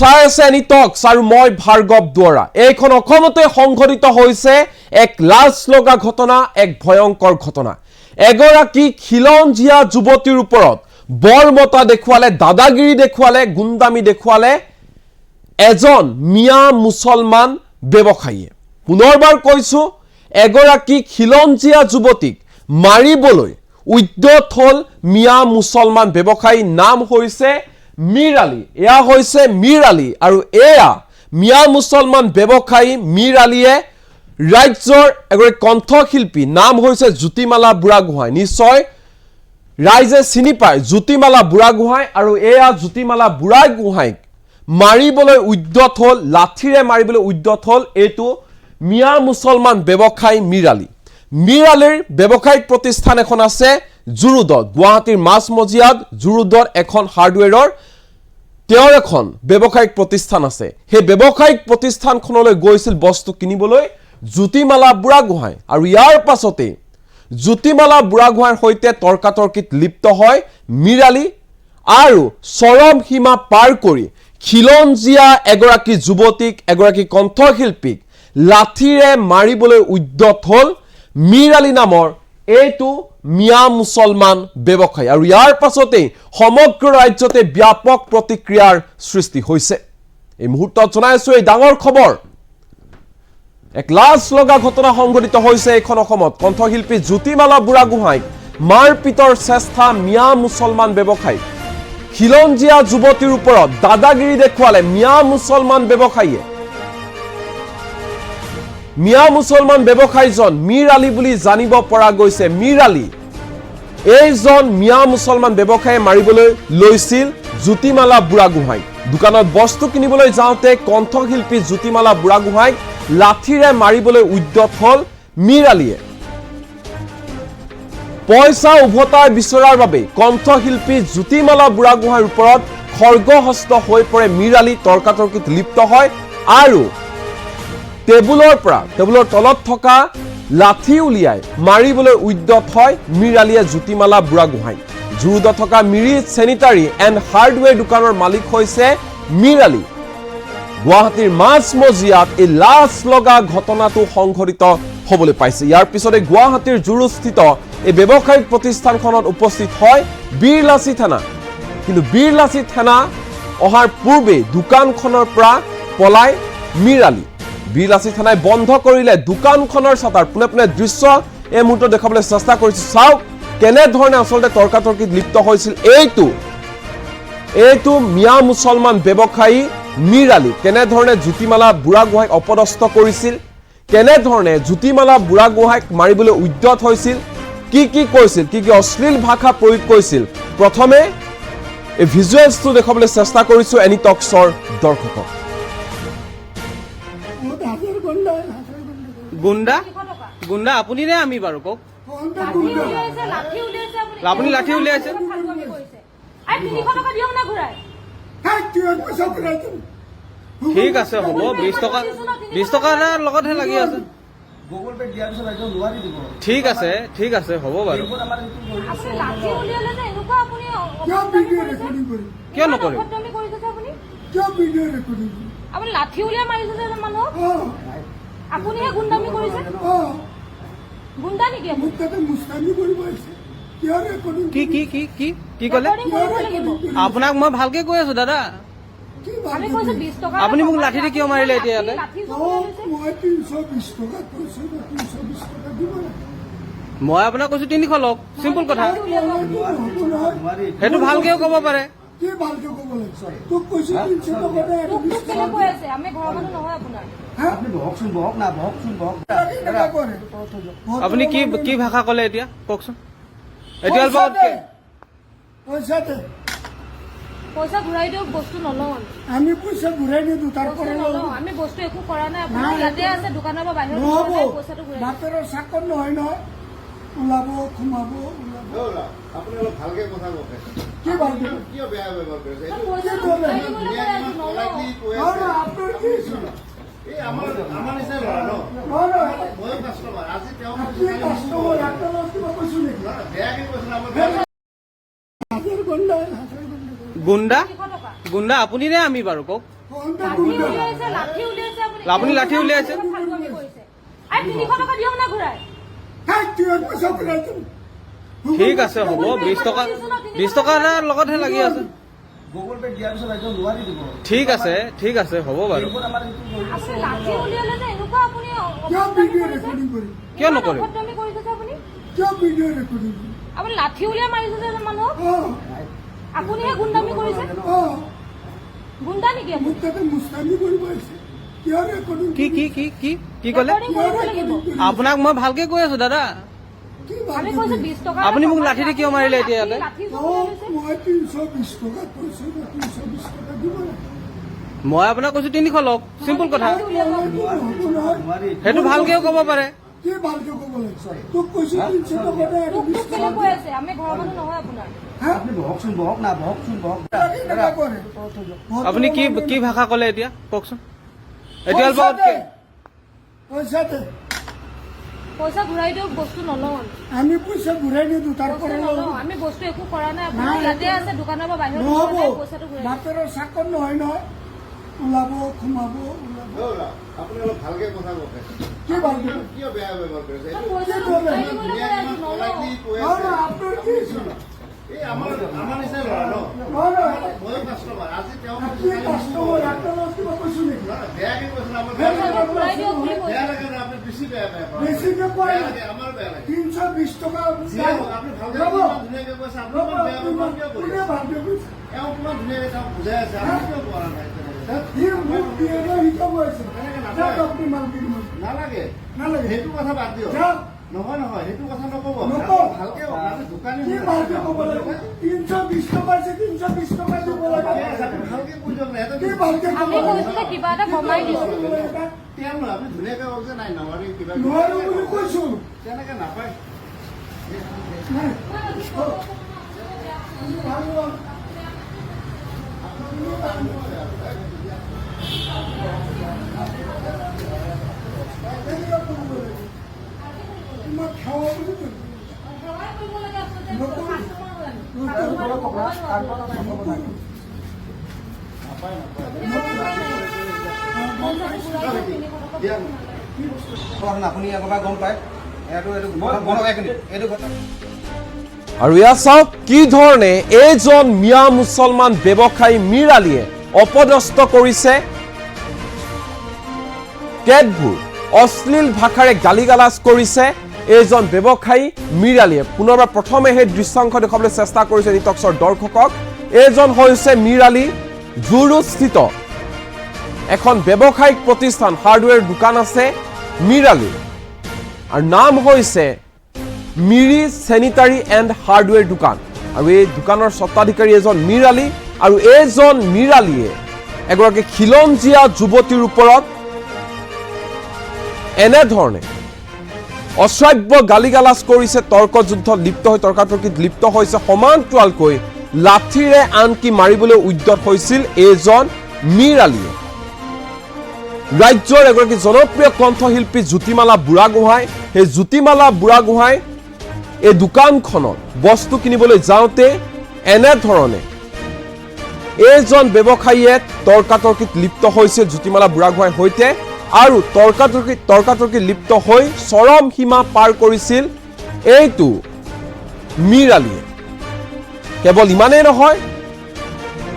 চাই আছে এনিটক্স আৰু মই ভাৰ্গৱ দুৱৰা। এইখন অসমতে সংঘটিত হৈছে এক লাজ লগা ঘটনা, এক ভয়ংকৰ ঘটনা। এগৰাকী খিলঞ্জীয়া যুৱতীৰ ওপৰত বৰমতা দেখুৱালে, দাদাগিৰি দেখুৱালে, গুণ্ডামি দেখুৱালে এজন মিয়া মুছলমান ব্যৱসায়ীয়ে। পুনৰবাৰ কৈছো, এগৰাকী খিলঞ্জীয়া যুৱতীক মাৰিবলৈ উদ্যত হ'ল মিয়া মুছলমান ব্যৱসায়ী। নাম হৈছে মীৰ আলী। এয়া হৈছে মীৰ আলী আৰু এয়া মিয়া মুছলমান ব্যৱসায়ী মীৰ আলীয়ে ৰাজ্যৰ এগৰাকী কণ্ঠশিল্পী, নাম হৈছে জ্যোতিমালা বুঢ়াগোহাঁই। নিশ্চয় ৰাইজে চিনি পায় জ্যোতিমালা বুঢ়াগোহাঁই, আৰু এয়া জ্যোতিমালা বুঢ়াগোহাঁইক মাৰিবলৈ উদ্যত হ'ল, লাঠিৰে মাৰিবলৈ উদ্যত হ'ল এইটো মিয়া মুছলমান ব্যৱসায়ী মীৰ আলী। মীৰ আলীৰ ব্যৱসায়িক প্ৰতিষ্ঠান এখন আছে জুৰুডত, গুৱাহাটীৰ মাজমজিয়াত জুৰুডত এখন হাৰ্ডৱেৰৰ তেওঁৰ এখন ব্যৱসায়িক প্ৰতিষ্ঠান আছে। সেই ব্যৱসায়িক প্ৰতিষ্ঠানখনলৈ গৈছিল বস্তু কিনিবলৈ জ্যোতিমালা বুঢ়াগোহাঁই, আৰু ইয়াৰ পাছতে জ্যোতিমালা বুঢ়াগোহাঁইৰ সৈতে তৰ্কাতৰ্কিত লিপ্ত হয় মীৰ আলী, আৰু চৰম সীমা পাৰ কৰি খিলঞ্জীয়া এগৰাকী যুৱতীক, এগৰাকী কণ্ঠশিল্পীক লাঠিৰে মাৰিবলৈ উদ্যত হ'ল মীৰ আলী নামৰ এইটো মিয়া মুছলমান ব্যৱসায়ী। আৰু ইয়াৰ পাছতেই সমগ্ৰ ৰাজ্যতে ব্যাপক প্ৰতিক্ৰিয়াৰ সৃষ্টি হৈছে। এই মুহূৰ্তত জনাইছো এই ডাঙৰ খবৰ, এক লাজ লগা ঘটনা সংঘটিত হৈছে এইখন অসমত। কণ্ঠশিল্পী জ্যোতিমালা বুঢ়াগোহাঁইক মাৰপিটৰ চেষ্টা মিয়া মুছলমান ব্যৱসায়ী। খিলঞ্জীয়া যুৱতীৰ ওপৰত দাদাগিৰি দেখুৱালে মিয়া মুছলমান ব্যৱসায়ীয়ে। মিয়া মুছলমান ব্যৱসায়ীজন মীৰ আলী বুলি জানিব পৰা গৈছে। মীৰ আলী এইজন মিয়া মুছলমান ব্যৱসায়ীয়ে মাৰিবলৈ লৈছিল জ্যোতিমালা বুঢ়াগোহাঁইক। দোকানত বস্তু কিনিবলৈ যাওঁতে কণ্ঠশিল্পী জ্যোতিমালা বুঢ়াগোহাঁইক লাঠিৰে মাৰিবলৈ উদ্যত হ'ল মীৰ আলীয়ে। পইচা উভতাই বিচৰাৰ বাবে কণ্ঠশিল্পী জ্যোতিমালা বুঢ়াগোহাঁইৰ ওপৰত খৰ্গহস্ত হৈ পৰে মীৰ আলী, তৰ্কাতৰ্কিত লিপ্ত হয় আৰু টেবুলৰ তলত থকা লাঠি উলিয়াই মাৰিবলৈ উদ্যত হয় মীৰ আলীয়ে জ্যোতিমালা বুঢ়াগোহাঁইক। জুৰুডত থকা মিৰি চেনিটাৰী এণ্ড হাৰ্ডৱেৰ দোকানৰ মালিক হৈছে মীৰ আলী। গুৱাহাটীৰ মাজমজিয়াত এই লাজ লগা ঘটনাটো সংঘটিত হ'বলৈ পাইছে। ইয়াৰ পিছতে গুৱাহাটীৰ জুৰুস্থিত এই ব্যৱসায়িক প্ৰতিষ্ঠানখনত উপস্থিত হয় বীৰলাচি থানা। কিন্তু বীৰলাচি থানা অহাৰ পূৰ্বে দোকানখনৰ পৰা পলায় মীৰ আলী। বীৰলাচি থানাই বন্ধ কৰিলে দোকানখনৰ ছাটাৰ। পোনে পোনে দৃশ্য এই মুহূৰ্তত দেখাবলৈ চেষ্টা কৰিছো। চাওক কেনেধৰণে আচলতে তৰ্কাতৰ্কিত লিপ্ত হৈছিল এইটো মিয়া মুছলমান ব্যৱসায়ী মীৰ আলী। কেনেধৰণে জ্যোতিমালা বুঢ়াগোহাঁইক অপদস্থ কৰিছিল, কেনেধৰণে জ্যোতিমালা বুঢ়াগোহাঁইক মাৰিবলৈ উদ্যত হৈছিল, কি কৈছিল, কি অশ্লীল ভাষা প্ৰয়োগ কৰিছিল। প্ৰথমে এই ভিজুৱেলছটো দেখাবলৈ চেষ্টা কৰিছো এনিটক্সৰ দৰ্শকক। গুণ্ডা গুণ্ডা আপুনি নে আমি বাৰু কওক? আপুনি লাঠি উলিয়াইছে? ঠিক আছে, হ'ব। 20 টকা লগতহে লাগি আছে। ঠিক আছে, হ'ব বাৰু। কিয় নকৰিম? লাঠি উলিয়াই মাৰিছে যে মানুহক, আপুনিহে গুণ্ডামি কৰিছে। গুণ্ডা নেকি কি ক'লে? আপোনাক মই ভালকে কৈ আছো দাদা। আপুনি মোক লাঠিৰে কিয় মাৰিলে এতিয়া ইয়াতে? মই আপোনাক কৈছো 300 লওক, চিম্পল কথা। সেইটো ভালকেও ক'ব পাৰে। আপুনি কি ভাষা ক'লে এতিয়া কওকচোন? এতিয়া পইচা ঘূৰাই দিয়ক, বস্তু নলওঁ আমি। পইচা ঘূৰাই নিদিওঁ, তাৰপৰা আমি বস্তু একো কৰা নাই। আপোনাৰ ইয়াতে আছে, দোকানৰ পৰা বাহিৰত পইচাটো ঘূৰাই বাপেৰৰ চাকৰ নহয় নহয়, ওলাব সোমাব আপুনি অলপ ভালকে কথা কওক। কি ভালকে কিয় বেয়া ব্যৱহাৰ কৰিছে? আপোনাৰ কি এই আমাৰ নিচিনা ল'ৰা ন, ময়ো কাষ্টমাৰ। আজি তেওঁ বেয়াকে কৈছিল গুণ্ডা আপুনি নে আমি বাৰু কওক? লাঠি উলিয়াইছে, লাঠি উলিয়াইছে আপুনি লাঠি উলিয়াইছে? ফালটুৱামি কৰিছে। আৰু 300 টকা দিয়ক না ঘূৰাই। ঠিক আছে হ'ব 20 টকা এটা লগতহে লাগি আছে। গুগল পে দিয়াৰ পিছত একদম নোৱাৰি দিব। ঠিক আছে হ'ব বাৰু। আপুনি লাঠি উলিয়ালে যে এনেকুৱা আপুনি কিয় নকৰিম? অভদ্ৰামি কৰিছে যে আপুনি। কিয় ভিডিঅ' ৰেকৰ্ডিং আপুনি লাঠি উলিয়াই মাৰিছে যে মানুহক। আপুনিহে গুণ্ডামি কৰিছে। গুণ্ডা নেকি আপুনি? মোক তাতে মুস্তানি কৰিব আহিছে কিয় ৰেকৰ্ডিং কি ক'লে? ৰেকৰ্ডিং কৰিব লাগিব। আপোনাক মই ভালকে কৈ আছো দাদা। কি আমি ভাল কৈছো 20 টকা। আপুনি মোক লাঠি দি কিয় মাৰিলে এতিয়া ইয়াতে? লাঠি উলিয়াই লৈছে। মই 320 টকা কৈছো 320 টকা দিব লাগে মই আপোনাক কৈছো 300 লওক, চিম্পল কথা। হ'ব নহয় সেইটো ভালকেও ক'ব পাৰে। কি ভালকে ক'ব লাগে তোক কৈছো 300 টকা দে আৰু তোক 20 কেলে কৈ আছে? আমি ঘৰৰ মানুহ নহয় আপোনাৰ। আপুনি বহকচোন বহক না বহকচোন বহক। টকা কৰে আপুনি কি ভাষা ক'লে এতিয়া কওকচোন? এতিয়া পইচা দে পইচা ঘূৰাই দিয়ক, বস্তু নলওঁ। আমি পইচা ঘূৰাই নিদিওঁ তাৰ বস্তু পৰা নলওঁ। আমি বস্তু একো কৰা নাই। আপোনাৰ নাই, ইয়াতে আছে, দোকানৰ পৰা বাহিৰত নহ'ব ওলোৱা নাই, পইচাটো ঘূৰাই দিয়ক। বাপেৰৰ চাকৰ নহয় নহয় ওলাব সোমাব ওলাব আপুনি অলপ ভালকে কথা কওক। কি ভালকে কিয় বেয়া ব্যৱহাৰ কৰিছে? তই পইচাটো ঘূৰাই দিবলৈ কৈ আছো, নলওঁ। আপোনাৰ কি এই আমাৰ নিচিনা ল'ৰা ন? ময়ো কাষ্টমাৰ। আজি তেওঁ কি কাষ্টমাৰ আপোনালোকক কিবা কৈছো নেকি বেয়াকে কৈছিল আমাৰ পইচাটো ঘূৰাই দিয়ক বুলি কৈছে। বেয়া লাগে না আপুনি বেছি বেয়া বেছিকে কয় বেয়া লাগে আমাৰ বেয়া লাগে। 320 টকা যিয়ে হওক আপুনি ভালকে ৰ'ব, ইমান ধুনীয়াকে কৈছে আপুনি ৰ'ব, ইমান বেয়া ব্যৱহাৰ কিয় কোনে কৰিছে? ভালকে কৈছে তেওঁ কিমান ধুনীয়াকে তেওঁক বুজাই আছে আপুনি কিয় কৰা নাই তেনেকে? সি মোক দিয়ে ন শিকাব আছে তেনেকে নাপায়। যাওক আপুনি মালকিন নালাগে নালাগে সেইটো কথা বাদ দিয়ক। যাওক নহয় সেইটো কথা নক'ব। নকওঁ। ভালকে কওক। আপুনি দোকানী কি হৈ ভালকে আছে। ক'ব লাগে 320 টকা আছে 320 টকা দিব লাগে আপুনি ভালকে কৈ দিয়ক না। কি সিহঁতে ভালকে ক'ব আমি লাগে কৈছো যে কিবা এটা কমাই দিছো। তেওঁ নহয় আপুনি ধুনীয়াকে কওক যে নাই নোৱাৰি কিবা নোৱাৰো বুলি কৈছো তেনেকে নাপায়। নাই ভাল হ'ল। তোমাক খাওয়া বুলি কৈছো সেৱাই কৰিব লাগে আচলতে। কাষ্টমাৰ হয়। আপুনি আগৰ পৰা গম পায় এইটো কথা আৰু ইয়াত চাওক কি ধৰণে এইজন মিয়া মুছলমান ব্যৱসায়ী মীৰ আলীয়ে অপদস্থ কৰিছে কেতবোৰ অশ্লীল ভাষাৰে গালিগালাজ কৰিছে এইজন ব্যৱসায়ী মীৰ আলীয়ে। পুনৰবাৰ প্ৰথমে সেই দৃশ্যাংশ দেখুৱাবলৈ চেষ্টা কৰিছে নিটক্সৰ দৰ্শকক। এইজন হৈছে মীৰ আলী জুৰুস্থিত এখন ব্যৱসায়িক প্ৰতিষ্ঠান হাৰ্ডৱেৰ দোকান আছে মীৰ আলী আৰু নাম হৈছে মিৰি চেনিটাৰী এণ্ড হাৰ্ডৱেৰ দোকান আৰু এই দোকানৰ স্বত্বাধিকাৰী এজন মীৰ আলী আৰু এইজন মীৰ আলীয়ে এগৰাকী খিলঞ্জীয়া যুৱতীৰ ওপৰত এনেধৰণে অশ্ৰাব্য গালিগালাজ কৰিছে, তৰ্কযুদ্ধত লিপ্ত হৈ তৰ্কাতৰ্কিত লিপ্ত হৈছে, সমান্তৰালকৈ লাঠিৰে আনকি মাৰিবলৈ উদ্যত হৈছিল এইজন মীৰ আলীয়ে। ৰাজ্যৰ এগৰাকী জনপ্ৰিয় কণ্ঠশিল্পী জ্যোতিমালা বুঢ়াগোহাঁই, সেই জ্যোতিমালা বুঢ়াগোহাঁই এই দোকানখনত বস্তু কিনিবলৈ যাওঁতে এনেধৰণে এইজন ব্যৱসায়ীয়ে তৰ্কাতৰ্কিত লিপ্ত হৈছিল জ্যোতিমালা বুঢ়াগোহাঁইৰ সৈতে আৰু তৰ্কাতৰ্কিত লিপ্ত হৈ চৰম সীমা পাৰ কৰিছিল এইটো মীৰ আলীয়ে। কেৱল ইমানেই নহয়,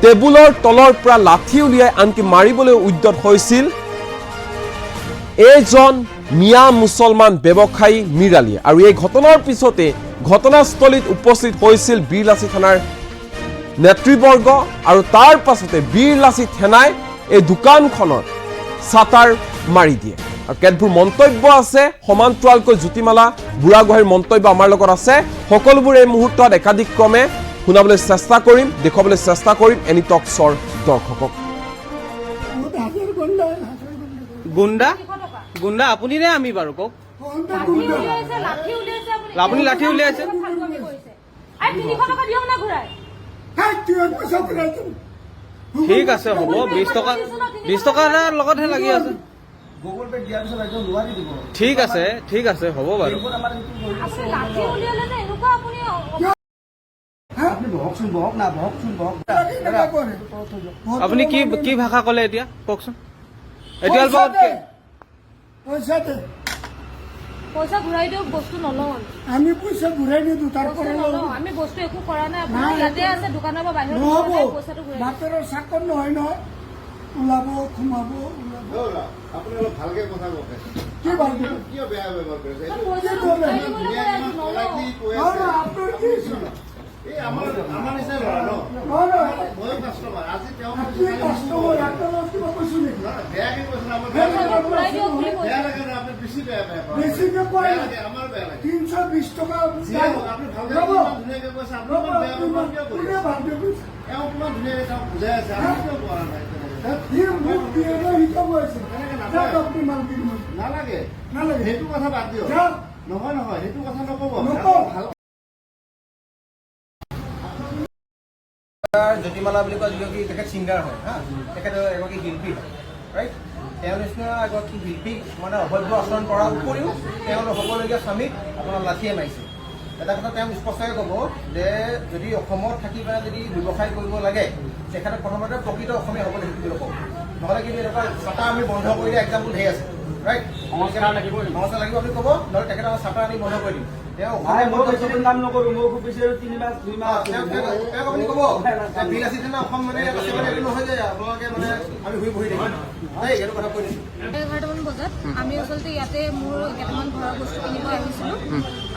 টেবুলৰ তলৰ পৰা লাঠি উলিয়াই আনকি মাৰিবলৈ উদ্যত হৈছিল এইজন মিয়া মুছলমান ব্যৱসায়ী মীৰ আলীয়ে। আৰু এই ঘটনাৰ পিছতে ঘটনাস্থলীত উপস্থিত হৈছিল বীৰলাচি থানাৰ নেতৃবৰ্গ আৰু তাৰ পাছতে বীৰলাচি থানাই এই দোকানখনৰ ছাটাৰ মাৰি দিয়ে। আৰু কেতবোৰ মন্তব্য আছে, সমান্তৰালকৈ জ্যোতিমালা বুঢ়াগোহাঁইৰ মন্তব্য আমাৰ লগত আছে। সকলোবোৰ এই মুহূৰ্তত একাধিক্ৰমে শুনাবলৈ চেষ্টা কৰিম, দেখুৱাবলৈ চেষ্টা কৰিম এনি টক্সৰ দৰ্শকক। হাতেৰ গন্ডা গুণ্ডা 300 টকা। গুণ্ডা আপুনি নে আমি বাৰু কওক? লাঠি উলিয়াইছে, লাঠি উলিয়াইছে আপুনি লাঠি উলিয়াইছে? ফালটুৱামি কৰিছে। আৰু 300 টকা দিয়ক না ঘূৰাই। তুই পয়সা ঘুরাই দিম ঠিক আছে হ'ব 20 টকা এটা লগতহে লাগি আছে। গুগল পে দিয়াৰ পিছত একদম নোৱাৰি দিব। ঠিক আছে হ'ব বাৰু। এইবোৰ আমাৰ এইটো আপুনি লাঠি উলিয়ালে যে এনেকুৱা আপুনি আপুনি বহক বহকচোন বহক না বহকচোন বহক কেনেকৈ কৰে? আপুনি কি ভাষা ক'লে এতিয়া কওকচোন এতিয়া অলপ পইচা দে, পইচা দে। পইচা ঘূৰাই দিয়ক, বস্তু নলওঁ আমি। আমি পইচা ঘূৰাই নিদিওঁ, তাৰ বস্তু পৰা নলওঁ, আমি বস্তু একো কৰা নাই। আপুনি নাই, ইয়াতে আছে, দোকানৰ পৰা বাহিৰত নহ'ব। ওলোৱা নাই, পইচাটো ঘূৰাই দিয়ক। বাপেৰৰ চাকৰ নহয় নহয়, ওলাব সোমাব ওলাব। আপুনি অলপ ভালকে কথা কওক কি ভালকে? কিয় বেয়া ব্যৱহাৰ কৰিছে তই এইটো পইচাটো কি ঘূৰাই কৰিব? দিবলৈ কৈ আছো, নলওঁ। politely কৈ নহয় আছে। নহয়, আপোনাৰ কি হৈছে? এই আমাৰ নিচিনা ল'ৰা ন নহয় নহয়, ময়ো কাষ্টমাৰ আজি তেওঁ আপুনি কাষ্টমাৰ, আপোনালোকক কিবা কৈছোঁ নেকি? বেয়াকে কৈছে আমাৰ পইচাটো ঘূৰাই দিয়ক বুলি কৈছো। বেয়া লাগে ন আপুনি বেছি বেয়া পায় বেছিকে কয় বেয়া না। লাগে আমাৰ বেয়া লাগে 320 টকা যিয়ে হওক, আপুনি ভালকে ৰ'ব, ইমান ধুনীয়াকে কৈছে আপুনি ৰ'ব, ইমান বেয়া ব্যৱহাৰ কিয় কোনে কৰিছে ভালকে কৈছে? তেওঁ কিমান ধুনীয়াকে তেওঁক বুজাই আছে আপুনি কিয় কৰা নাই তেনেকে? সি মোক দিয়ে ন, শিকাব আছে। তেনেকে নাপায়। যাওক আপুনি মালকিন মোক। নালাগে নালাগে। সেইটো কথা বাদ দিয়ক যাওক। নহয় নহয় সেইটো কথা নক'ব নকওঁ। ভাল জ্যোতিমালা বুলি কয় যিগৰাকী তেখেত ছিংগাৰ হয় হা, তেখেত এগৰাকী শিল্পী হয় ৰাইট। তেওঁৰ নিচিনা এগৰাকী শিল্পীক মানে অভদ্ৰ আচৰণ কৰাৰ উপৰিও তেওঁৰ হ'বলগীয়া স্বামীক আপোনাৰ লাঠিয়ে মাৰিছে। এটা কথা তেওঁ স্পষ্টকৈ ক'ব যে যদি অসমত থাকি পেলাই যদি ব্যৱসায় কৰিব লাগে তেখেতে প্ৰথমতে প্ৰকৃত অসমীয়া হ'বলৈ শিকিব ক'ব, নহ'লে কিন্তু এনেকুৱা চাটা আমি বন্ধ কৰি দিয়া এক্সাম্পল ধেৰ আছে ৰাইট। সংস্কাৰ লাগিব আপুনি ক'ব, নহ'লে তেখেতে আমাৰ চাটা আমি বন্ধ কৰি দিম। তেওঁ কাম নকৰো, মই খুব বেছি 2 মাহ তেওঁক আপুনি ক'ব বিল আছে না অসম মানে এইটো নহয় যে আপোনালোকে মানে আমি ঘূৰি বহি থাকিম দেই, সেইটো কথা কৈ দিছোঁ। 11টামান বজাত আমি আচলতে ইয়াতে মোৰ কেইটামান ঘৰৰ বস্তু কিনিব আহিছিলোঁ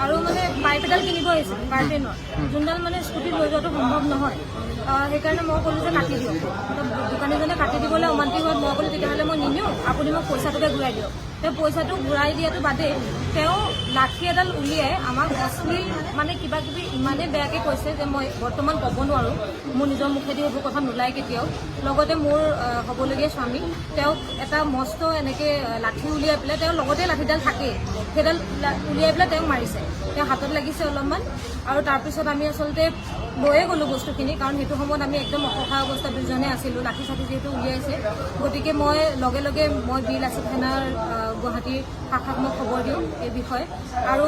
আৰু মানে পাইপ এডাল কিনিব আহিছিলোঁ কাৰ্টেইনৰ, যোনডাল মানে স্কুটিত লৈ যোৱাটো সম্ভৱ নহয়। সেইকাৰণে মই ক'লোঁ যে কাটি দিয়ক। দোকানীজনে কাটি দিবলৈ অমান্তি হোৱাত মই ক'লোঁ তেতিয়াহ'লে মই নিনিওঁ, আপুনি মোক পইচাটোকে ঘূৰাই দিয়ক। তেওঁ পইচাটো ঘূৰাই দিয়াটো বাদেই তেওঁ লাঠি এডাল উলিয়াই আমাক অশ্লীল মানে কিবা কিবি ইমানেই বেয়াকৈ কৈছে যে মই বৰ্তমান ক'ব নোৱাৰোঁ, মোৰ নিজৰ মুখেদি সেইবোৰ কথা নোলায় কেতিয়াও। লগতে মোৰ হ'বলগীয়া স্বামী তেওঁক এটা মস্ত এনেকৈ লাঠি উলিয়াই পেলাই, তেওঁৰ লগতে লাঠিডাল থাকেই, সেইডাল উলিয়াই পেলাই তেওঁক মাৰিছে। তেওঁ হাতত লাগিছে অলপমান আৰু তাৰপিছত আমি আচলতে লৈয়ে গ'লোঁ বস্তুখিনি, কাৰণ সেইটো সময়ত আমি একদম অসহায় অৱস্থাত দুজনে আছিলোঁ, লাঠি চাঠি যিহেতু উলিয়াইছে। গতিকে মই লগে লগে মই বিল আছিত থানাৰ গুৱাহাটীৰ শাখাক মই খবৰ দিওঁ এই বিষয়ে। আৰু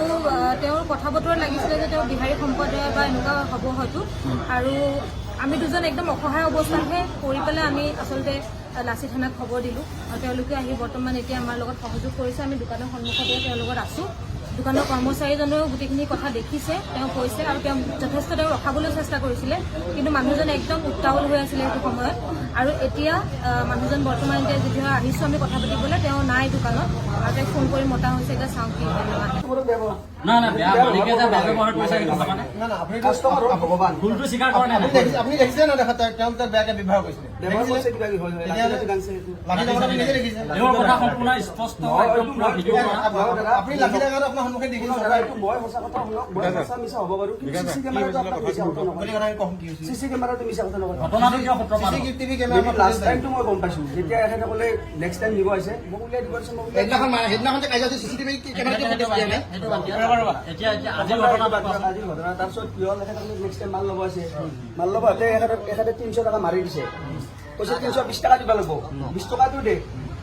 তেওঁৰ কথা বতৰা লাগিছিলে যে তেওঁ বিহাৰী সম্প্ৰদায় বা এনেকুৱা হ'ব হয়তো, আৰু আমি দুজন একদম অসহায় অৱস্থাতহে কৰি পেলাই আমি আচলতে লাচিত থানাক খবৰ দিলোঁ আৰু তেওঁলোকে আহি বৰ্তমান এতিয়া আমাৰ লগত সহযোগ কৰিছে। আমি দোকানৰ সন্মুখতে তেওঁৰ লগত আছোঁ। দোকানৰ কৰ্মচাৰীজনেও গোটেইখিনি কথা দেখিছে, তেওঁ কৈছে আৰু তেওঁ যথেষ্ট তেওঁ ৰখাবলৈ চেষ্টা কৰিছিলে, কিন্তু মানুহজন একদম উত্তাৱল হৈ আছিলে সেইটো সময়ত। আৰু এতিয়া মানুহজন বৰ্তমান এতিয়া যেতিয়া আহিছোঁ আমি কথা পাতিবলৈ, তেওঁ নাই দোকানত আৰু তেওঁক ফোন কৰি মতা হৈছে। এতিয়া চাওঁ কি হয় না না আপুনি কাষ্টমাৰ ভগৱান ভুলটো স্বীকাৰ কৰা নাই। আপুনি দেখিছে না দেখা তেওঁক বেয়াকৈ ব্যৱহাৰ কৰিছিলে লাঠি লগত আপুনি নিজে দেখিছে। তেওঁৰ কথা সম্পূৰ্ণ স্পষ্ট, একদম পুৰা ভিডিঅ' কৰা। আপুনি লাঠি লগাটো আপোনাৰ সন্মুখে দেখিছে মই সঁচা কথা শুনক, মই সঁচা মিছা হ'ব বাৰু, কিন্তু চিচি কেমেৰাটো আপোনাক মিছা কথা নকয়। বুলি কথা আমি কম কি হৈছিল চিচি কেমেৰাটো মিছা কথা নকয়। ঘটনাটো কিয় সূত্ৰপাত টিভি কেমেৰা লাষ্ট টাইমটো মই গম পাইছোঁ, যেতিয়া এখেতে ক'লে নেক্সট টাইম নিব আহিছে, মোক উলিয়াই দিব দিছে, মই উলিয়াই দিছোঁ। সেইদিনাখন যে কাজিয়া হৈছে চিচিটিভি কেমেৰাটো ফুটেজ দিয়া নাই আজিৰ ঘটনা। তাৰপিছত কি হ'ল, এখেতে নেক্সট টাইম মাল ল'ব আছে, মাল ল'ব আহোঁতে এখেতে 300 টকা মাৰি দিছে, কৈছে 320 টকা দিব লাগিব, 20 টকাটো দে।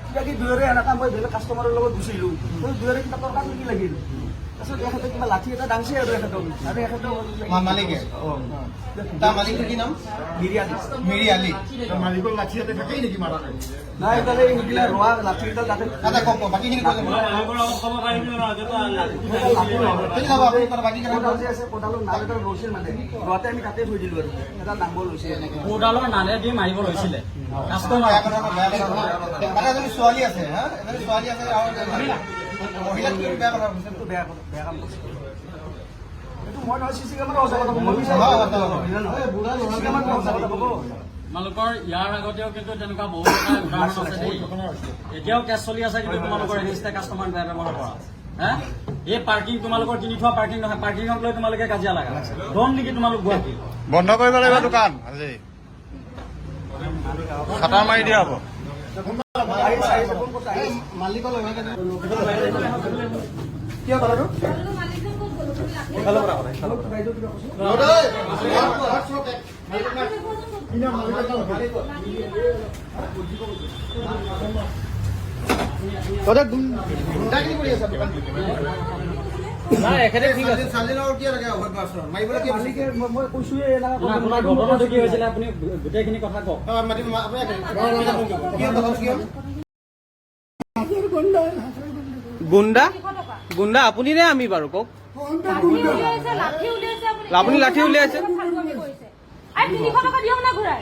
কিবা কি দুয়োৰে এনেকুৱা মই বেলেগ কাষ্টমাৰৰ লগত গুচিলোঁ, দুয়োৰে কিবা টকা কি লাগিল। তাৰপিছত এখেতে কিবা লাঠি এটা দাংছে আৰু এখেতক মালিকে তাৰ মালিকটো কি নাম মিৰি আলি মালিকৰ লাঠি ইয়াতে থাকেই নেকি মাৰা নাই তাতে সেইগিলা ৰোৱা লাঠিডাল তাতে আচ্ছা কওক বাকীখিনি কৈ যাব বাকী কোদাল যে আছে, কোদালৰ নাল এডাল ৰৈছিল মানে, ৰোৱাতে আমি তাতে থৈ দিলোঁ আৰু এডাল ডাঙৰ লৈছে এনেকৈ। কোদালৰ নালে দি মাৰিব লৈছিলে বেয়া কথা তাতে এজনী ছোৱালী আছে হা, এজনী ছোৱালী আছে আৰু মহিলাক বেয়া কথা কৈছে এইটো বেয়া কাম কৰিছে। এইটো মই নহয়, চিচি কেমেৰা সঁচা কথা ক'ব, মই মিছা হয়, কথা হয়, ক'ব। চিচি কেমেৰা সঁচা কথা ক'ব। তোমালোকৰ ইয়াৰ আগতেও কিন্তু তেনেকুৱা বহুত এটা উদাহৰণ আছে দেই। এতিয়াও কেছ চলি আছে কিন্তু তোমালোকৰ এগেইনষ্টে কাষ্টমাৰ বেয়া ব্যৱহাৰ কৰা। হা, এই পাৰ্কিং তোমালোকৰ কিনি থোৱা পাৰ্কিং নহয়, পাৰ্কিঙক লৈ তোমালোকে কাজিয়া লাগা। দম নেকি তোমালোক গুৱাহাটী? বন্ধ কৰিব লাগিব দোকান আজি খাটাৰ মাৰি দিয়া হ'ব মালিকৰ লগত কিয় কথাটো? মালিকজন ক'ত গ'ল? গুণ্ডাগিৰি কৰি আছে দোকান নাই এখেতে ঠিক আছে ছোৱালীজনীৰ কি লাগে অভদ্ৰ আচৰণ মাৰিবলৈ কি মালিকে মই কৈছোৱে এনেকুৱা আপোনাৰ ঘটনাটো কি হৈছিলে আপুনি গোটেইখিনি কথা কওক। মাতিম কি হ'ল গুণ্ডা গুণ্ডা আপুনি নে আমি বাৰু কওক লাঠি উলিয়াইছে, লাঠি উলিয়াইছে আপুনি লাঠি উলিয়াইছে? ফালটুৱামি কৰিছে। আৰু 300 টকা দিয়ক না ঘূৰাই।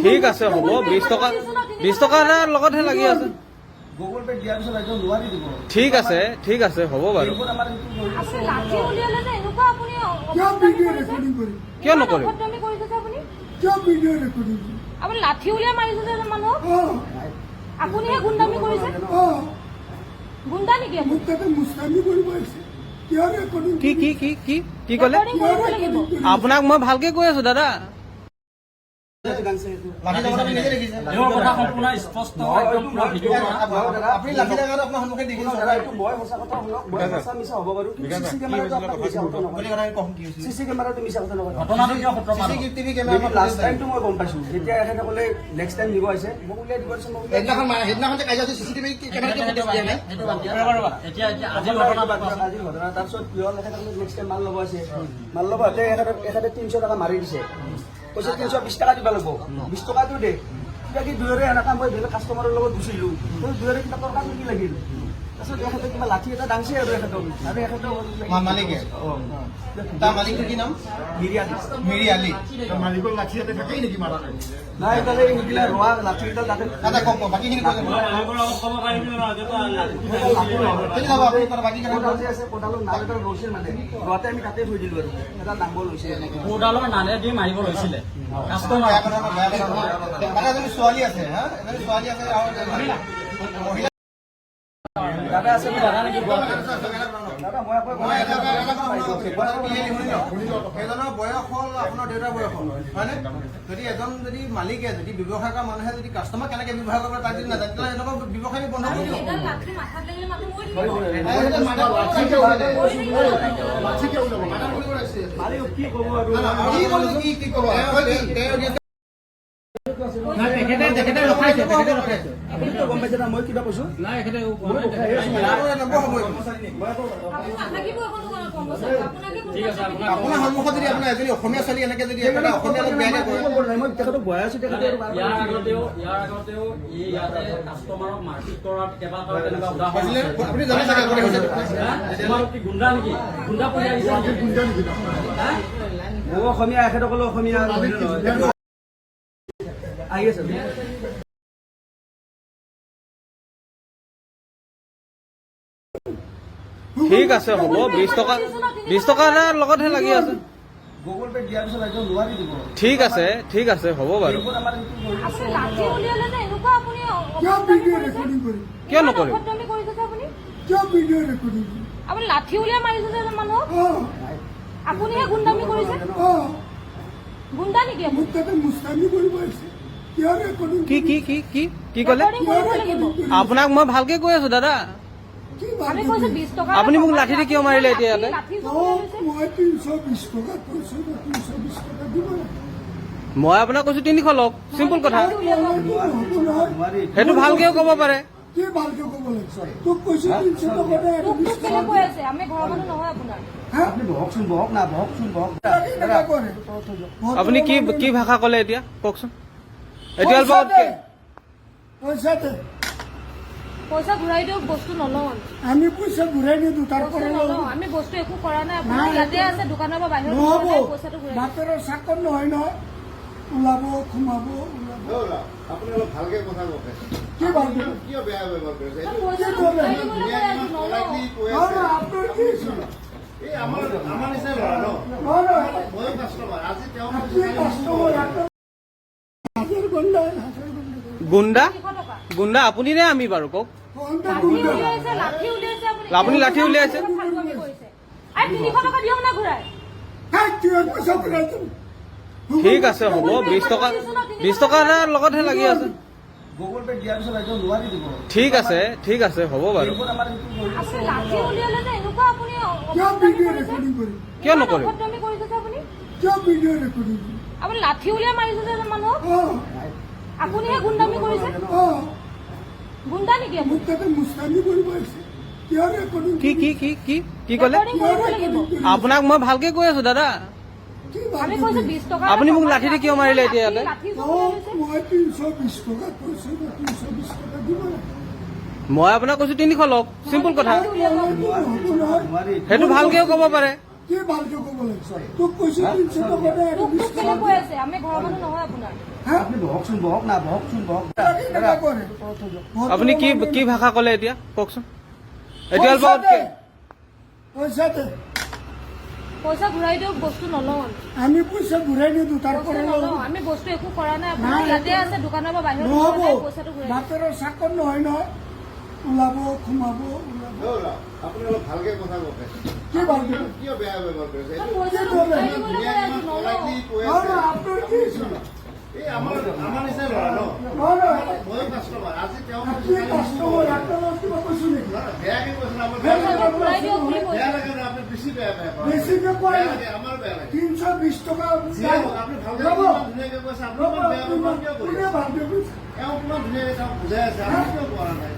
ঠিক আছে হ'ব 20 টকা এটাৰ লগতহে লাগি আছে গুগল পে দিয়াৰ পিছত একদম নোৱাৰি দিব ঠিক আছে হ'ব বাৰু এইবোৰ আমাৰ এইটো আপুনি লাঠি উলিয়ালে যে এনেকুৱা আপুনি কিয় নকৰিম অভদ্ৰামি কৰিছে যে আপুনি। কিয় ভিডিঅ' ৰেকৰ্ডিং আপুনি লাঠি উলিয়াই মাৰিছে যে মানুহক। আপুনিহে গুণ্ডামি কৰিছে। গুণ্ডা নেকি আপুনি? মোক তাতে মুস্তামি কৰিব আহিছে কিয় ৰেকৰ্ডিং কি ক'লে ৰেকৰ্ডিং কৰিব লাগিব। আপোনাক মই ভালকে কৈ আছো দাদা তেওঁৰ কথা সম্পূৰ্ণ স্পষ্ট একদম পুৰা ভিডিঅ' কৰা। আপুনি লাঠি লগাটো আপোনাৰ সন্মুখে দেখিছো এইটো মই সঁচা কথা শুনক মই সঁচা মিছা হ'ব বাৰু চিচি কেমেৰাটো আপোনাক মিছা কথা নকয় চিচি কেমেৰাটো মিছা কথা নকয় ঘটনাটো কিয় সূত্ৰপাত হ'ল? টিভি কেমেৰা লাষ্ট টাইমটো মই গম পাইছো যেতিয়া এখেতে ক'লে নেক্সট টাইম দিব আহিছে মোক উলিয়াই দিব দিছে মোক সেইদিনাখন যে কাজিয়া চিচিটিভি কেমেৰাটো দিয়া নাই সেইটো বাদ দিয়া। এতিয়া আজিৰ ঘটনা বাদ দিয়া। আজিৰ ঘটনা তাৰপিছত কি হ'ল এখেতে নেক্সট টাইম মাল ল'ব আছে মাল ল'ব এখেতে 300 টকা মাৰি দিছে কৈছে 320 টকা দিব লাগিব 20 টকাটো দে কিবা কি দুয়োৰে এনেকুৱা মই বেলেগ কাষ্টমাৰৰ লগত গুচিলোঁ দুয়োৰে কিবা টকা কি লাগিল তাৰপিছত এখেতে কিবা লাঠি এটা দাংছে আৰু এখেতক মালিকে তাৰ মালিকটো কি নাম মিৰি আলি মালিকৰ লাঠি ইয়াতে থাকেই নেকি মাৰা নাই তাহলে নিদিলে ৰোৱা লাঠি এটা তাতে দাদা কওক বাকীখিনি কৈ যাব বাকী কোডাল যে আছে কোডালৰ নাম এটা লৈছিল মানে ৰোৱাতে আমি তাতে থৈ দিলোঁ আৰু এটা নাম্বৰ লৈছে এনেকৈ কোডালৰ নানে দি মাৰিব লৈছিলে কাষ্টমাৰ। বেয়া কথা নহয় দাদা এজনী ছোৱালী আছে হা এজনী ছোৱালী আছে আৰু মহিলা দাদা আছে দাদা নেকি গুৱাহাটীত? দাদা মই আকৌ সেইজনৰ বয়স হ'ল আপোনাৰ দেউতাৰ বয়স হ'ল হয়নে যদি এজন যদি মালিকে যদি ব্যৱসায় কৰা মানুহে যদি কাষ্টমাৰ কেনেকে ব্যৱহাৰ কৰিব তাক যদি নাজানে তেতিয়াহ'লে এনেকুৱা ব্যৱসায় বন্ধ কৰি দিব এডাল লাঠি মাথাত লাগিলে মানুহ মৰি মাৰি কি ক'ব আৰু কি ক'ব গম পাইছে না মই কিবা কৈছো নাথাকিব এখন দোকানত কম বছৰ। আপোনাকে ঠিক আছে আপোনাক আপোনাৰ সন্মুখত যদি আপোনাৰ এজনী অসমীয়া ছোৱালী এনেকে যদি এটা অসমীয়া অলপ বেয়াকে কয় মই তেখেতক বহাই আছো তেখেতে ইয়াৰ আগতেও ই ইয়াতে কাষ্টমাৰক মাৰপিট কৰাত কেইবাটাও তেনেকুৱা উদাহৰণ আছে। আপুনি জানে চাগে আপুনি হৈছে তোমালোক কি গুণ্ডা নেকি? গুণ্ডা পৰি আহিছে নেকি? হা? মই অসমীয়া এখেতক ক'লো অসমীয়া আহি আছে ঠিক আছে হ'ব 20 টকা এটাৰ লগতহে লাগি আছে গুগল পে দিয়াৰ পিছত একদম নোৱাৰি দিব ঠিক আছে হ'ব বাৰু এইবোৰ আমাৰ এইটো আপুনি লাঠি উলিয়ালে যে এনেকুৱা আপুনি কিয় ভিডিঅ' ৰেকৰ্ডিং কৰিম কিয় নকৰিম অভদ্ৰামি কৰিছে যে আপুনি। কিয় ভিডিঅ' ৰেকৰ্ডিং কৰিম আপুনি লাঠি উলিয়াই মাৰিছে যে মানুহক। আপুনিহে গুণ্ডামি কৰিছে। গুণ্ডা নেকি আপুনি? মোক তাতে মুস্তামি কৰিব আহিছে কিয় ৰেকৰ্ডিং কি ক'লে ৰেকৰ্ডিং কৰিব লাগিব। আপোনাক মই ভালকে কৈ আছো দাদা কি আমি ভাল কৈছো 20 টকা। আপুনি মোক লাঠিৰে কিয় মাৰিলে এতিয়া ইয়াতে? লাঠি উলিয়াই লৈছে। মই 320 টকা কৈছো 320 টকা দিব লাগে মই আপোনাক কৈছো 300 লওক চিম্পল কথা নহ'ব নহয় নোৱাৰি সেইটো ভালকেও ক'ব পাৰে কি ভালকে ক'ব লাগিছে তোক কৈছো 300 টকা দে আৰু তোক 20 কেলে কৈ আছে? আমি ঘৰৰ মানুহ নহয় আপোনাৰ। আপুনি বহকচোন বহক না বহকচোন বহক টকা কৰে আপুনি কি ভাষা ক'লে এতিয়া কওকচোন এতিয়া অলপ পইচা দে পইচা ঘূৰাই দিয়ক, বস্তু নলওঁ আমি। আমি পইচা ঘূৰাই নিদিওঁ তাৰ বস্তু পৰা নলওঁ আমি, বস্তু একো কৰা নাই। আপোনাৰ নাই, ইয়াতে আছে দোকানৰ পৰা বাহিৰত নহ'ব ওলোৱা নাই, পইচাটো ঘূৰাই দিয়ক। বাপেৰৰ চাকৰ নহয় নহয় ওলাব সোমাব ওলাব আপুনি অলপ ভালকে কথা কওক কি ভালকে কিয় বেয়া ব্যৱহাৰ কৰিছে পইচাটো ঘূৰাই দিবলৈ কৈ আছো, নলওঁ। নহয় আপোনাৰ কি হৈছে? এই আমাৰ নিচিনা ল'ৰা ন নহয় ময়ো কাষ্টমাৰ আজি তেওঁ আপুনি কাষ্টমাৰ হাজাৰ গণ্ডা গুণ্ডা 300 টকা। গুণ্ডা আপুনি নে আমি বাৰু কওক লাঠি উলিয়াইছে, লাঠি উলিয়াইছে আপুনি। আপুনি লাঠি উলিয়াইছে? ফালটুৱামি কৰিছে। আৰু 300 টকা দিয়ক না ঘূৰাই। পইচা ঘূৰাই দিম ঠিক আছে হ'ব 20 টকা এটাৰ লগতহে লাগি আছে গুগল পে দিয়াৰ পিছত একদম নোৱাৰি দিব ঠিক আছে হ'ব বাৰু এইবোৰ আমাৰ এইটো আপুনি লাঠি উলিয়ালে যে এনেকুৱা আপুনি কিয় অভদ্ৰামি ভিডিঅ' কৰিছে। ৰেকৰ্ডিং কৰিম কিয় নকৰিম অভদ্ৰামি কৰিছে যে আপুনি। কিয় ভিডিঅ' ৰেকৰ্ডিং কৰিম আপুনি লাঠি উলিয়াই মাৰিছে যে মানুহক। আপুনিহে গুণ্ডামি কৰিছে। গুণ্ডা নেকি আপুনি? মোক তাতে মুস্তামি কৰিব আহিছে কিয় ৰেকৰ্ডিং কি ক'লে আপোনাক মই ভালকে কৈ আছো দাদা কি আমি ভালকে কৈছো 20 টকা আপুনি মোক লাঠি দি কিয় মাৰিলে এতিয়া ইয়াতে? লাঠি অ, মই 320 টকা কৈছো 320 টকা দিব লাগে মই আপোনাক কৈছো 300 লওক চিম্পল কথা নহ'ব নহয় সেইটো ভালকেও ক'ব পাৰে কি ভালকে ক'ব লাগে তোক কৈছো 300 টকা দে আৰু 20 কেলে কৈ আছে আমি ঘৰৰ মানুহ নহয় আপোনাৰ আপুনি বহকচোন বহক না বহকচোন বহক টকা কৰে আপুনি কি ভাষা ক'লে এতিয়া কওকচোন এতিয়া পইচা দে পইচা দে পইচা ঘূৰাই দিয়ক বস্তু নলওঁ আমি পইচা ঘূৰাই নিদিওঁ তাৰ বস্তু পৰা নলওঁ আমি বস্তু একো কৰা নাই আপোনাৰ নাই, ইয়াতে আছে দোকানৰ পৰা বাহিৰত নহ'ব ওলোৱা নাই, পইচাটো ঘূৰাই দিয়ক। বাপেৰৰ চাকৰ নহয় নহয় ওলাব সোমাব ওলাব আপুনি অলপ ভালকে কথা কওক কি ভালকে কিয় বেয়া ব্যৱহাৰ কৰিছে মই এইটো পইচাটো কি ঘূৰাই কৰিলে? দিবলৈ কৈ আছো নলওঁ politely কৈ নহয় আছে। নহয় আপোনাৰ কি এই আমাৰ নিচিনা ল'ৰা ন নহয় নহয় ময়ো কাষ্টমাৰ আজি তেওঁ মোক কি কাষ্টমাৰ আপোনালোক কিবা কৈছো নেকি বেয়াকে কৈছিল আমাৰ বেয়া পইচাটো লাগে ঘূৰাই দিয়ক বুলি কৈছো বেয়া লাগে না আপুনি বেছি বেয়া পায় বেছিকে কোৱা বেয়া নাই। লাগে আমাৰ বেয়া লাগে 320 টকা যিয়ে হওক আপুনি ভালকে ৰ'ব ইমান ধুনীয়াকে কৈছে আপুনি ৰ'ব ইমান বেয়া ব্যৱহাৰ কিয় কোনে কৰিছে ভালকে কৈছে তেওঁ কিমান ধুনীয়াকে তেওঁক বুজাই আছে আপুনি কিয় কৰা নাই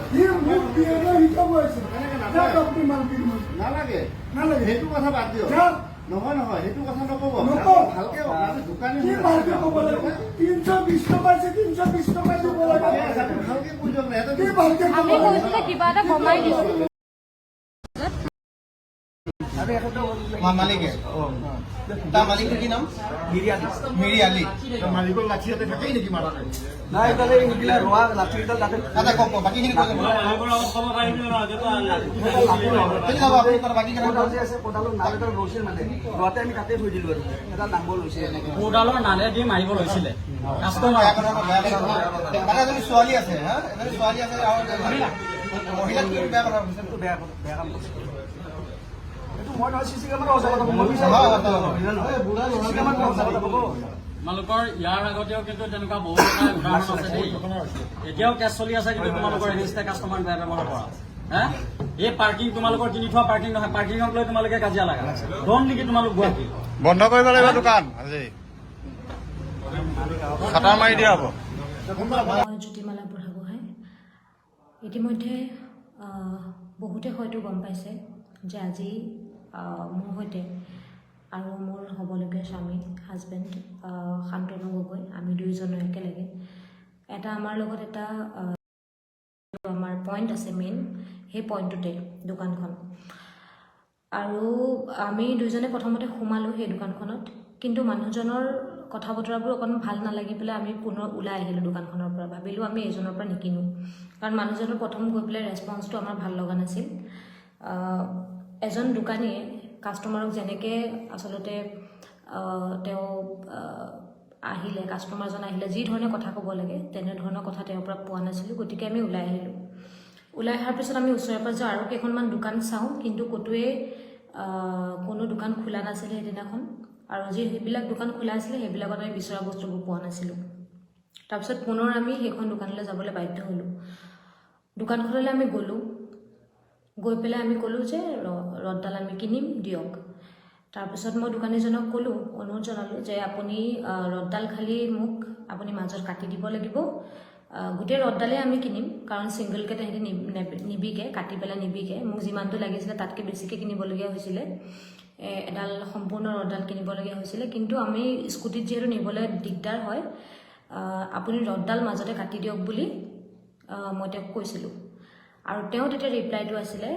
সি মোক পিয়নৰ শিকাব আছে এনেকে নাপায়। যাওক আপুনি মালকিন মই নালাগে নালাগে সেইটো কথা বাদ দিয়ক যাওক নহয় নহয় সেইটো কথা নক'ব নকওঁ। ভালকে কওক আজি দোকানী কি হৈ ভালকে আছে। ক'ব লাগে 320 টকা আছে 320 টকা দিব লাগে ঠিকে আছে, আপুনি ভালকে কৈ দিয়ক না কি সিহঁতে ভালকে ক'ব আমি লাগে কৈছো যে কিবা এটা কমাই দিছো মালিকে তাৰ মালিকটো কি নাম মিৰি আলি মালিকৰ লাঠি ইয়াতে থাকেই নেকি মাৰাকে নাই তাহলে এইগিলা ৰোৱা লাঠিডাল তাতে দাদা কওক বাকীখিনি কৈ যাব কেনেকৈ যাব আপুনি তাৰ বাকী কেনেকৈ কোডাল যে আছে কোডালৰ নাল এডাল ৰৈছিল মানে ৰোৱাতে আমি তাতে থৈ দিলো আৰু এডাল নামিব লৈছে এনেকে কোৰডালৰ নালে দি মাৰিব লৈছিলে কাষ্টমাৰ বেয়া কথা নহয়, বেয়া কথা নহয়। তাতে এজনী ছোৱালী আছে হা এজনী ছোৱালী আছে আৰু মহিলাক কি বেয়া কথা কৈছে এইটো বেয়া বেয়া কাম কৰিছে এইটো মই নহয় চিচি কেমেৰা সঁচা কথা ক'ব মই বিচাৰোঁ হয়, হয়, হয়। চিচি কেমেৰা সঁচা কথা ক'ব তোমালোকৰ ইয়াৰ আগতেও কিন্তু তেনেকুৱা বহুত এটা উদাহৰণ আছে দেই এতিয়াও কেছ চলি আছে কিন্তু তোমালোকৰ এগেইনষ্টে কাষ্টমাৰ বেয়া ব্যৱহাৰ কৰা হে এই পাৰ্কিং তোমালোকৰ কিনি থোৱা পাৰ্কিং নহয় পাৰ্কিঙক লৈ তোমালোকে কাজিয়া লাগা ধন নেকি তোমালোক গুৱাহাটী বন্ধ কৰিব লাগিব দোকান আজি খাটাৰ মাৰি দিয়া হ'ব মই জ্যোতিমালা বুঢ়াগোহাঁই ইতিমধ্যে বহুতে হয়তো গম পাইছে যে আজি মোৰ সৈতে আৰু মোৰ হ'বলগীয়া স্বামী হাজবেণ্ড শান্তনু গগৈ আমি দুয়োজনে একেলগে এটা আমাৰ লগত এটা আমাৰ পইণ্ট আছে মেইন সেই পইণ্টটোতে দোকানখন আৰু আমি দুজনে প্ৰথমতে সোমালোঁ সেই দোকানখনত কিন্তু মানুহজনৰ কথা বতৰাবোৰ অকণমান ভাল নালাগি পেলাই আমি পুনৰ ওলাই আহিলোঁ দোকানখনৰ পৰা ভাবিলোঁ আমি এইজনৰ পৰা নিকিনো কাৰণ মানুহজনৰ প্ৰথম গৈ পেলাই ৰেছপন্সটো আমাৰ ভাল লগা নাছিল এজন দোকানীয়ে কাষ্টমাৰক যেনেকৈ আচলতে তেওঁ আহিলে কাষ্টমাৰজন আহিলে যি ধৰণে কথা ক'ব লাগে তেনেধৰণৰ কথা তেওঁৰ পৰা পোৱা নাছিলোঁ গতিকে আমি ওলাই আহিলোঁ ওলাই অহাৰ পিছত আমি ওচৰে পাঁজৰে আৰু কেইখনমান দোকান চাওঁ কিন্তু ক'তোৱে কোনো দোকান খোলা নাছিলে সেইদিনাখন আৰু যিবিলাক দোকান খোলা আছিলে সেইবিলাকত আমি বিচৰা বস্তুবোৰ পোৱা নাছিলোঁ তাৰপিছত পুনৰ আমি সেইখন দোকানলৈ যাবলৈ বাধ্য হ'লোঁ দোকানখনলৈ আমি গ'লোঁ গৈ পেলাই আমি ক'লোঁ যে ৰদডাল আমি কিনিম দিয়ক তাৰপিছত মই দোকানীজনক ক'লোঁ অনুৰোধ জনালোঁ যে আপুনি ৰদডাল খালি মোক আপুনি মাজত কাটি দিব লাগিব গোটেই ৰদডালেই আমি কিনিম কাৰণ ছিংগলকৈ তেহেঁতি নিবিকে কাটি পেলাই নিবিকে মোক যিমানটো লাগিছিলে তাতকৈ বেছিকৈ কিনিবলগীয়া হৈছিলে এডাল সম্পূৰ্ণ ৰদডাল কিনিবলগীয়া হৈছিলে কিন্তু আমি স্কুটিত যিহেতু নিবলৈ দিগদাৰ হয় আপুনি ৰদডাল মাজতে কাটি দিয়ক বুলি মই তেওঁক কৈছিলোঁ আৰু তেওঁ তেতিয়া ৰিপ্লাইটো আছিলে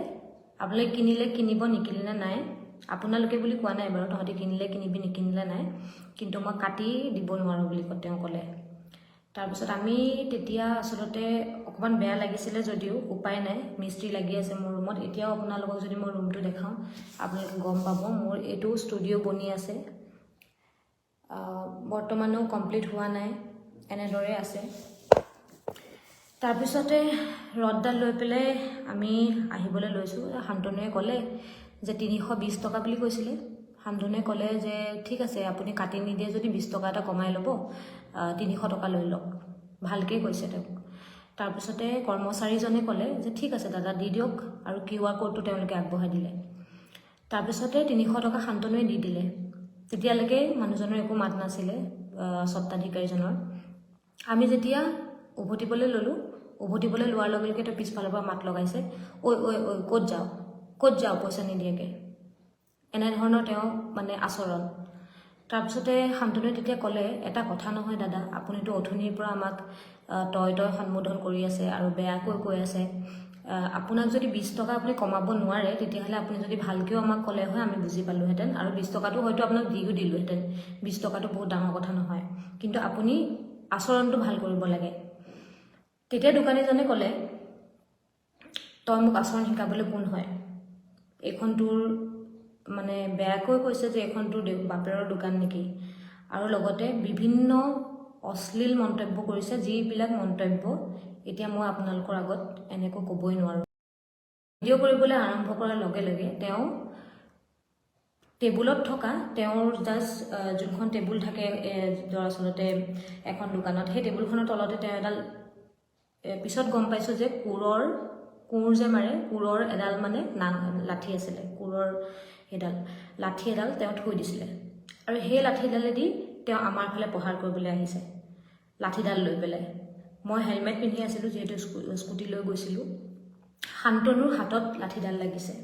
আপোনালোকে কিনিলে কিনিব নিকিনিলে নাই আপোনালোকে বুলি কোৱা নাই বাৰু তহঁতি কিনিলে কিনিবি নিকিনিলে নাই কিন্তু মই কাটি দিব নোৱাৰোঁ বুলি তেওঁ ক'লে তাৰপিছত আমি তেতিয়া আচলতে অকণমান বেয়া লাগিছিলে যদিও উপায় নাই মিস্ত্ৰী লাগি আছে মোৰ ৰুমত এতিয়াও আপোনালোকক যদি মই ৰুমটো দেখাওঁ আপোনালোকে গম পাব মোৰ এইটো ষ্টুডিঅ' বনি আছে বৰ্তমানেও কমপ্লিট হোৱা নাই এনেদৰে আছে তাৰপিছতে ৰদডাল লৈ পেলাই আমি আহিবলৈ লৈছোঁ শান্তনুৱে ক'লে যে 320 টকা বুলি কৈছিলে শান্তনুৱে ক'লে যে ঠিক আছে আপুনি কাটি নিদিয়ে যদি 20 টকা এটা কমাই ল'ব 300 টকা লৈ লওক ভালকৈ কৈছে তেওঁক তাৰপিছতে কৰ্মচাৰীজনে ক'লে যে ঠিক আছে দাদা দি দিয়ক আৰু QR ক'ডটো তেওঁলোকে আগবঢ়াই দিলে তাৰপিছতে 300 টকা শান্তনুৱে দি দিলে তেতিয়ালৈকে মানুহজনৰ একো মাত নাছিলে স্বত্বাধিকাৰীজনৰ আমি যেতিয়া উভতিবলৈ ল'লোঁ উভতিবলৈ লোৱাৰ লগে লগে তেওঁ পিছফালৰ পৰা মাত লগাইছে, ঐ ঐ ঐ ক'ত যাওঁ পইচা নিদিয়াকৈ, এনেধৰণৰ তেওঁ মানে আচৰণ। তাৰপিছতে শান্তনুৱে তেতিয়া ক'লে, এটা কথা নহয় দাদা, আপুনিতো অথনিৰ পৰা আমাক তই সম্বোধন কৰি আছে আৰু বেয়াকৈ কৈ আছে। আপোনাক যদি 20 টকা আপুনি কমাব নোৱাৰে, তেতিয়াহ'লে আপুনি যদি ভালকৈও আমাক ক'লে হয় আমি বুজি পালোহেঁতেন, আৰু 20 টকাটো হয়তো আপোনাক দিলোহেঁতেন। 20 টকাটো বহুত ডাঙৰ কথা নহয়, কিন্তু আপুনি আচৰণটো ভাল কৰিব লাগে। তেতিয়া দোকানীজনে ক'লে, তই মোক আচৰণ শিকাবলৈ কোন হয়? এইখন তোৰ মানে বেয়াকৈ কৈছে যে এইখন তোৰ বাপেৰৰ দোকান নেকি, আৰু লগতে বিভিন্ন অশ্লীল মন্তব্য কৰিছে, যিবিলাক মন্তব্য এতিয়া মই আপোনালোকৰ আগত এনেকৈ ক'বই নোৱাৰোঁ। ভিডিঅ' কৰিবলৈ আৰম্ভ কৰাৰ লগে লগে তেওঁ টেবুলত থকা তেওঁৰ জাষ্ট যোনখন টেবুল থাকে দৰাচলতে এখন দোকানত, সেই টেবুলখনৰ তলতে তেওঁ এডাল পিছত গম পাইছোঁ যে কোৰ যে মাৰে, কোৰৰ এডাল মানে লাঠি আছিলে, কোৰৰ লাঠি এডাল তেওঁ থৈ দিছিলে, আৰু সেই লাঠিডালেদি তেওঁ আমাৰ ফালে প্ৰহাৰ কৰিবলৈ আহিছে, লাঠিডাল লৈ পেলাই। মই হেলমেট পিন্ধি আছিলোঁ যিহেতু স্কুটি লৈ গৈছিলোঁ। শান্তনুৰ হাতত লাঠিডাল লাগিছে,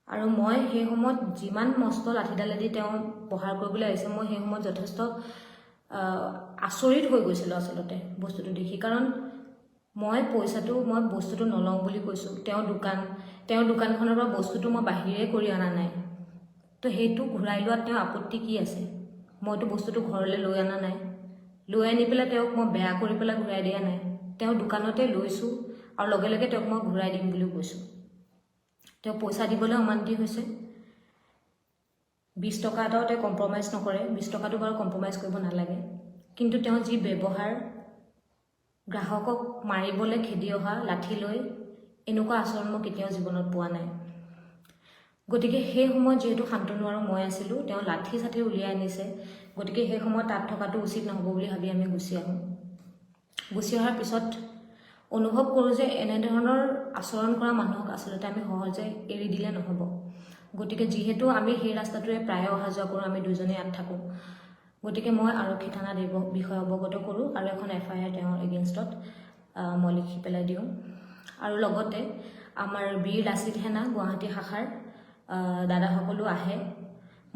আৰু মই সেই সময়ত যিমান মস্ত লাঠিডালেদি তেওঁ প্ৰহাৰ কৰিবলৈ আহিছে, মই সেই সময়ত যথেষ্ট আচৰিত হৈ গৈছিলোঁ আচলতে বস্তুটো দেখি। কাৰণ মই বস্তুটো নলওঁ বুলি কৈছোঁ, তেওঁৰ দোকানখনৰ পৰা বস্তুটো মই বাহিৰে কৰি অনা নাই, তো সেইটো ঘূৰাই লোৱাত তেওঁ আপত্তি কি আছে? মইতো বস্তুটো ঘৰলৈ লৈ অনা নাই, লৈ আনি পেলাই তেওঁক মই বেয়া কৰি পেলাই ঘূৰাই দিয়া নাই। তেওঁৰ দোকানতে লৈছোঁ আৰু লগে লগে তেওঁক মই ঘূৰাই দিম বুলিও কৈছোঁ। তেওঁ পইচা দিবলৈ অমান্তি হৈছে। 20 টকা এটাও তেওঁ কম্প্ৰমাইজ নকৰে, 20 টকাটো বাৰু কম্প্ৰমাইজ কৰিব নালাগে, কিন্তু তেওঁ যি ব্যৱহাৰ, গ্ৰাহকক মাৰিবলৈ খেদি অহা লাঠি লৈ, এনেকুৱা আচৰণ মই কেতিয়াও জীৱনত পোৱা নাই। গতিকে সেই সময়ত যিহেতু শান্তনু আৰু মই আছিলোঁ, তেওঁ লাঠি চাঠি উলিয়াই আনিছে, গতিকে সেই সময়ত তাত থকাটো উচিত নহ'ব বুলি ভাবি আমি গুচি আহোঁ। গুচি অহাৰ পিছত অনুভৱ কৰোঁ যে এনেধৰণৰ আচৰণ কৰা মানুহক আচলতে আমি সহজে এৰি দিলে নহ'ব। গতিকে যিহেতু আমি সেই ৰাস্তাটোৰে প্ৰায়ে অহা যোৱা কৰোঁ, আমি দুজনে ইয়াত থাকোঁ, গতিকে মই আৰক্ষী থানাত এই বিষয়ে অৱগত কৰোঁ আৰু এখন FIR তেওঁৰ এগেইনষ্টত মই লিখি পেলাই দিওঁ। আৰু লগতে আমাৰ বীৰ লাচিত সেনা গুৱাহাটী শাখাৰ দাদাসকলো আহে।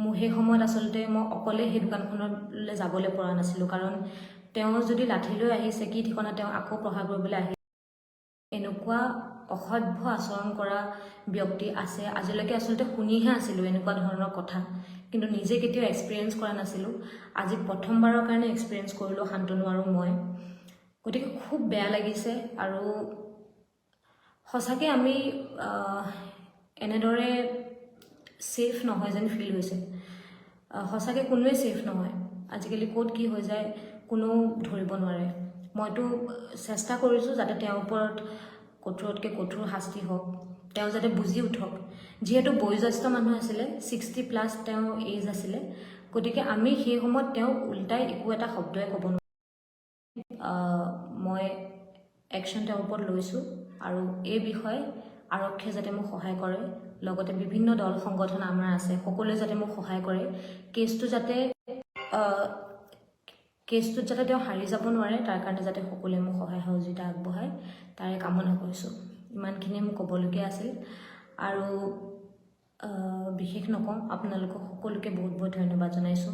মোৰ সেই সময়ত আচলতে মই অকলে সেই দোকানখনলৈ যাবলৈ পৰা নাছিলোঁ, কাৰণ তেওঁ যদি লাঠি লৈ আহিছে, কি ঠিকনা তেওঁ আকৌ প্ৰহাৰ কৰিবলৈ আহি এনেকুৱা অসভ্য আচৰণ কৰা ব্যক্তি আছে। আজিলৈকে আচলতে শুনিহে আছিলোঁ এনেকুৱা ধৰণৰ কথা, কিন্তু নিজে কেতিয়াও এক্সপিৰিয়েঞ্চ কৰা নাছিলোঁ। আজি প্ৰথমবাৰৰ কাৰণে এক্সপিৰিয়েঞ্চ কৰিলোঁ শান্তনু আৰু মই। গতিকে খুব বেয়া লাগিছে, আৰু সঁচাকৈ আমি এনেদৰে ছেফ নহয় যেন ফিল হৈছে। সঁচাকৈ কোনোৱে ছেফ নহয়। আজিকালি ক'ত কি হৈ যায় কোনেও ধৰিব নোৱাৰে। মইতো চেষ্টা কৰিছোঁ যাতে তেওঁৰ ওপৰত কঠোৰতকৈ কঠোৰ শাস্তি হওক, তেওঁ যাতে বুজি উঠক। যিহেতু বয়োজ্যেষ্ঠ মানুহ আছিলে, 60+ তেওঁৰ এজ আছিলে, গতিকে আমি সেই সময়ত তেওঁ উল্টাই একো এটা শব্দই ক'ব নোৱাৰোঁ। মই একশ্যন তেওঁৰ ওপৰত লৈছোঁ, আৰু এই বিষয়ে আৰক্ষীয়ে যাতে মোক সহায় কৰে, লগতে বিভিন্ন দল সংগঠন আমাৰ আছে, সকলোৱে যাতে মোক সহায় কৰে। কেছটোত যাতে তেওঁ হাৰি যাব নোৱাৰে, তাৰ কাৰণে যাতে সকলোৱে মোক সহায় সহযোগিতা আগবঢ়ায়, তাৰে কামনা কৰিছোঁ। ইমানখিনিয়ে মোক ক'বলগীয়া আছিল, আৰু বিশেষ নকওঁ। আপোনালোকক সকলোকে বহুত বহুত ধন্যবাদ জনাইছোঁ।